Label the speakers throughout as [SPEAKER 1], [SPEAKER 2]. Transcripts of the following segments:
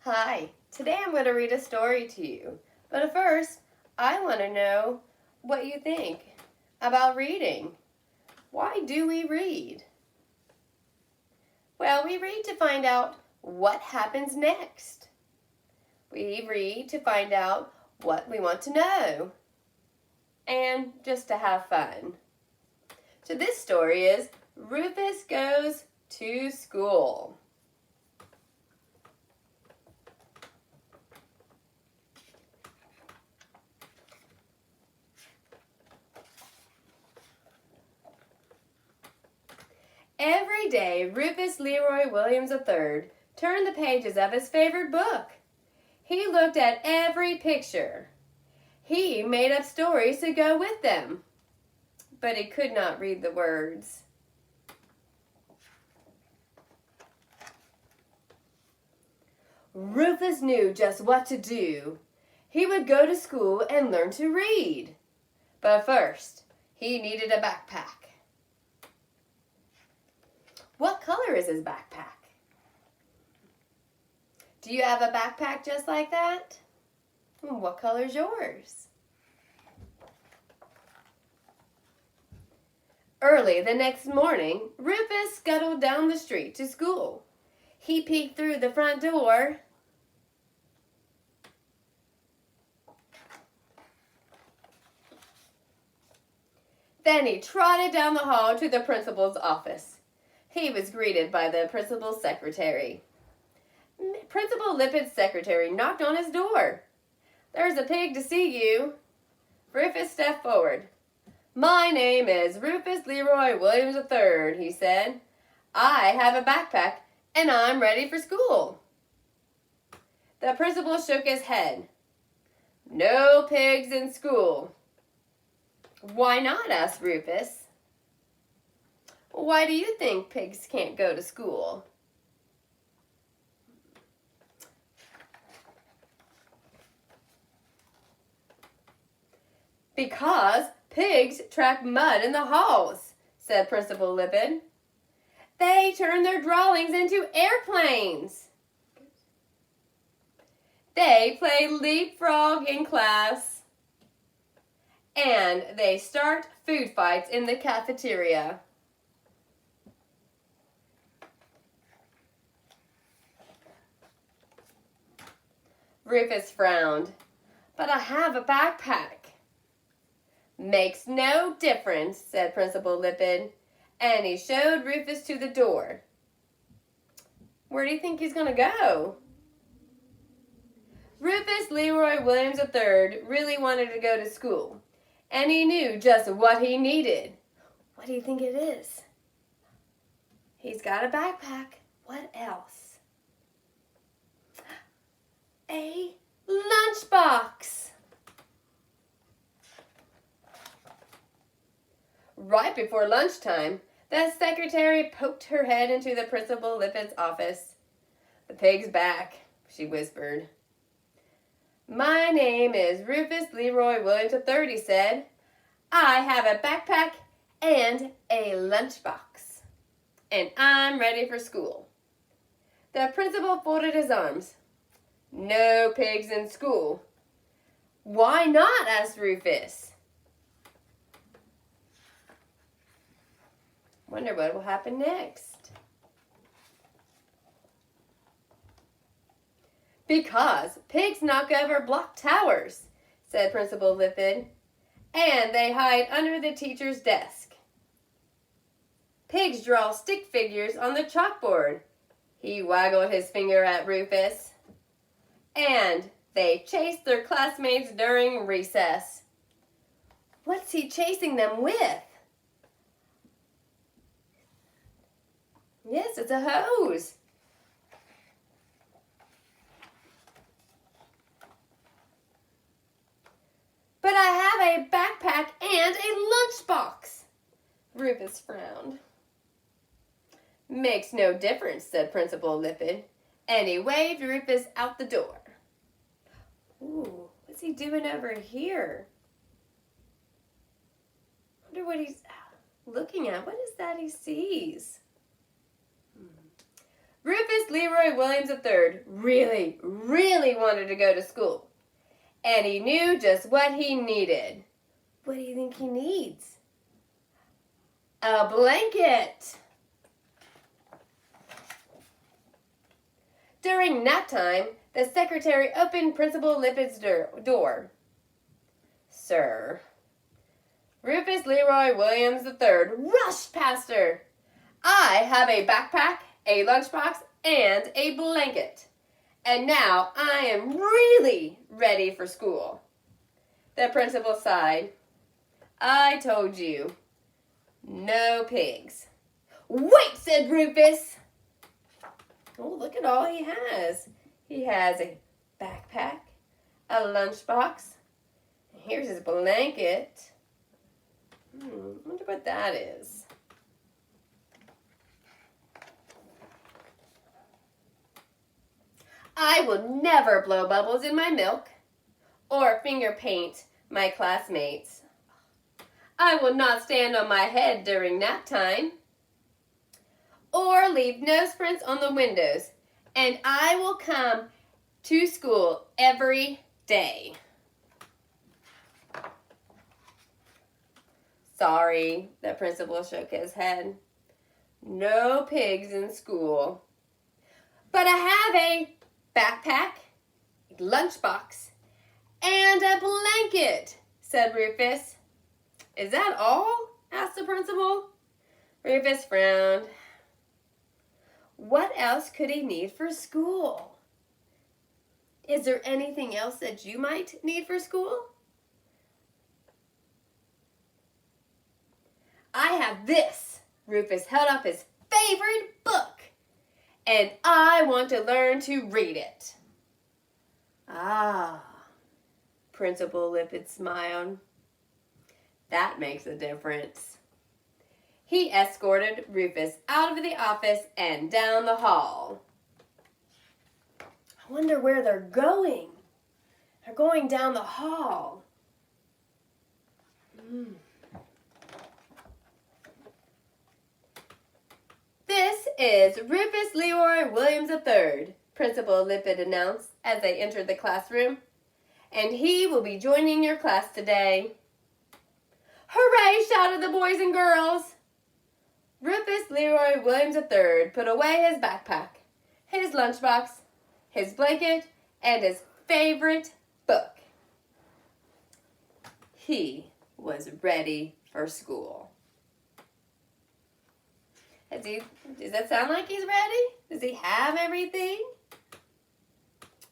[SPEAKER 1] Hi, today I'm going to read a story to you. But first, I want to know what you think about reading. Why do we read? Well, we read to find out what happens next. We read to find out what we want to know. And just to have fun. So this story is Rufus Goes to School. Every day, Rufus Leroy Williams III turned the pages of his favorite book. He looked at every picture. He made up stories to go with them, but he could not read the words. Rufus knew just what to do. He would go to school and learn to read. But first, he needed a backpack. What color is his backpack? Do you have a backpack just like that? What color is yours? Early the next morning, Rufus scuttled down the street to school. He peeked through the front door. Then he trotted down the hall to the principal's office. He was greeted by the principal's secretary. Principal Lippett's secretary knocked on his door. "There's a pig to see you." Rufus stepped forward. "My name is Rufus Leroy Williams III, he said. "I have a backpack and I'm ready for school." The principal shook his head. "No pigs in school." "Why not?" asked Rufus. "Why do you think pigs can't go to school?" "Because pigs track mud in the halls," said Principal Lippett. "They turn their drawings into airplanes. They play leapfrog in class. And they start food fights in the cafeteria." Rufus frowned. "But I have a backpack." "Makes no difference," said Principal Lippett, and he showed Rufus to the door. Where do you think he's going to go? Rufus Leroy Williams III really wanted to go to school, and he knew just what he needed. What do you think it is? He's got a backpack. What else? A lunchbox. Right before lunchtime, the secretary poked her head into the Principal Lippett's office. "The pig's back," she whispered. "My name is Rufus Leroy Williams III, he said. "I have a backpack and a lunchbox, and I'm ready for school." The principal folded his arms. "No pigs in school." "Why not?" asked Rufus. Wonder what will happen next. "Because pigs knock over block towers," said Principal Lippett, "and they hide under the teacher's desk. Pigs draw stick figures on the chalkboard." He waggled his finger at Rufus. "And they chase their classmates during recess." What's he chasing them with? Yes, it's a hose. "But I have a backpack and a lunchbox." Rufus frowned. "Makes no difference," said Principal Lippett, and he waved Rufus out the door. Ooh, what's he doing over here? I wonder what he's looking at. What is that he sees? Rufus Leroy Williams III really, really wanted to go to school. And he knew just what he needed. What do you think he needs? A blanket. During nap time, the secretary opened Principal Lippitt's door. Sir. Rufus Leroy Williams III rushed past her. I have a backpack, a lunchbox, and a blanket. And now I am really ready for school. The principal sighed. I told you. No pigs. Wait, said Rufus. Oh, look at all he has. He has a backpack, a lunchbox. Here's his blanket. Wonder what that is. I will never blow bubbles in my milk or finger paint my classmates. I will not stand on my head during nap time or leave nose prints on the windows, and I will come to school every day. Sorry, the principal shook his head. No pigs in school. But I have a backpack, a lunchbox, and a blanket, said Rufus. Is that all? Asked the principal. Rufus frowned. What else could he need for school? Is there anything else that you might need for school? I have this. Rufus held up his favorite book, and I want to learn to read it. Ah, Principal Lippitt smiled. That makes a difference. He escorted Rufus out of the office and down the hall. I wonder where they're going. They're going down the hall. This is Rufus Leroy Williams III, Principal Lippitt announced as they entered the classroom. And he will be joining your class today. Hooray, shouted the boys and girls. Rufus Leroy Williams III put away his backpack, his lunchbox, his blanket, and his favorite book. He was ready for school. Does that sound like he's ready? Does he have everything?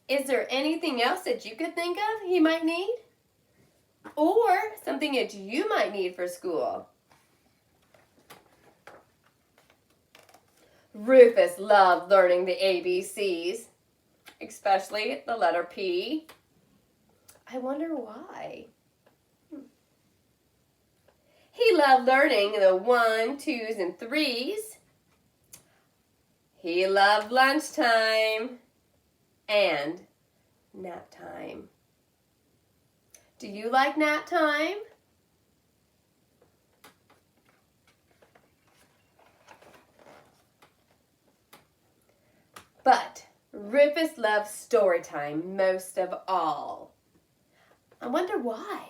[SPEAKER 1] Is there anything else that you could think of he might need? Or something that you might need for school? Rufus loved learning the ABCs, especially the letter P. I wonder why. He loved learning the 1, 2s, and 3s. He loved lunchtime and nap time. Do you like nap time? But Rufus loved story time most of all. I wonder why.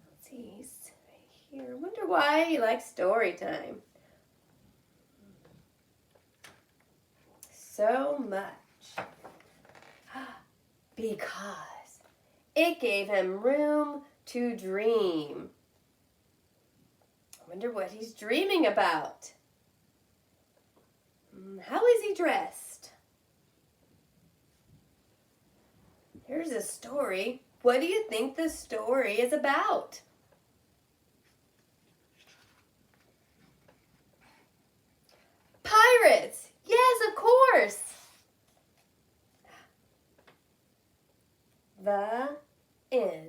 [SPEAKER 1] Let's see, he's right here. I wonder why he likes story time so much. Because it gave him room to dream. I wonder what he's dreaming about. How is he dressed? Here's a story. What do you think the story is about? Pirates! Yes, of course! The end.